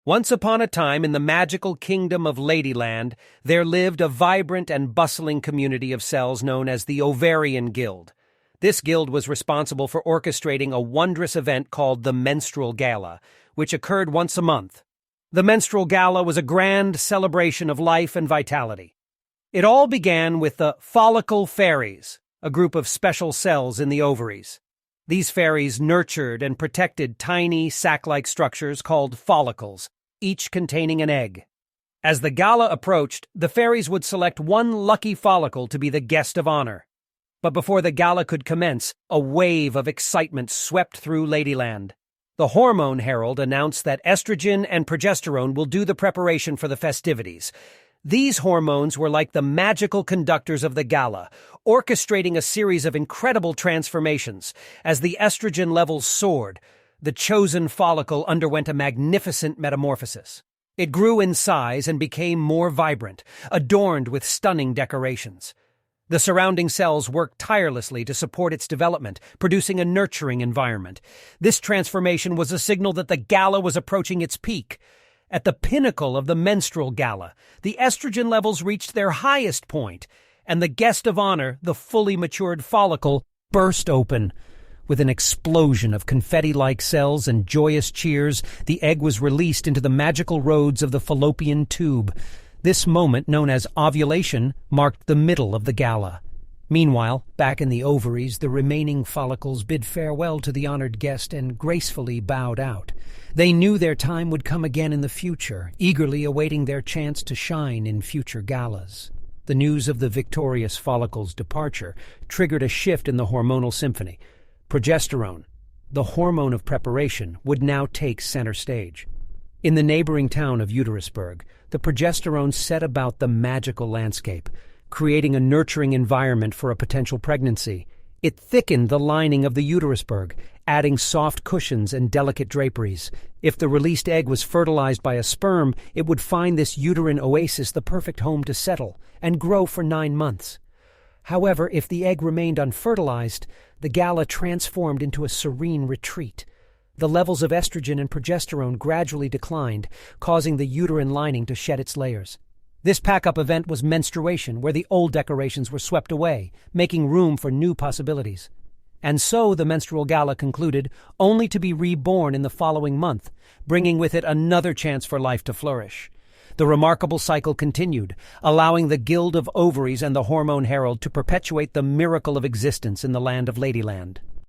Once upon a time in the magical kingdom of Ladyland, there lived a vibrant and bustling community of cells known as the Ovarian Guild. This guild was responsible for orchestrating a wondrous event called the Menstrual Gala, which occurred once a month. The Menstrual Gala was a grand celebration of life and vitality. It all began with the follicle fairies, a group of special cells in the ovaries. These fairies nurtured and protected tiny sac-like structures called follicles, each containing an egg. As the gala approached, the fairies would select one lucky follicle to be the guest of honor. But before the gala could commence, a wave of excitement swept through Ladyland. The hormone herald announced that estrogen and progesterone will do the preparation for the festivities. These hormones were like the magical conductors of the gala, orchestrating a series of incredible transformations. As the estrogen levels soared, the chosen follicle underwent a magnificent metamorphosis. It grew in size and became more vibrant, adorned with stunning decorations. The surrounding cells worked tirelessly to support its development, producing a nurturing environment. This transformation was a signal that the gala was approaching its peak. At the pinnacle of the menstrual gala, the estrogen levels reached their highest point, and the guest of honor, the fully matured follicle, burst open. With an explosion of confetti-like cells and joyous cheers, the egg was released into the magical roads of the fallopian tube. This moment, known as ovulation, marked the middle of the gala. Meanwhile, back in the ovaries, the remaining follicles bid farewell to the honored guest and gracefully bowed out. They knew their time would come again in the future, eagerly awaiting their chance to shine in future galas. The news of the victorious follicle's departure triggered a shift in the hormonal symphony. Progesterone, the hormone of preparation, would now take center stage. In the neighboring town of Uterusburg, the progesterone set about the magical landscape, creating a nurturing environment for a potential pregnancy. It thickened the lining of the Uterusburg, adding soft cushions and delicate draperies. If the released egg was fertilized by a sperm, it would find this uterine oasis the perfect home to settle and grow for 9 months. However, if the egg remained unfertilized, the gala transformed into a serene retreat. The levels of estrogen and progesterone gradually declined, causing the uterine lining to shed its layers. This pack-up event was menstruation, where the old decorations were swept away, making room for new possibilities. And so the menstrual gala concluded, only to be reborn in the following month, bringing with it another chance for life to flourish. The remarkable cycle continued, allowing the Guild of Ovaries and the Hormone Herald to perpetuate the miracle of existence in the land of Ladyland.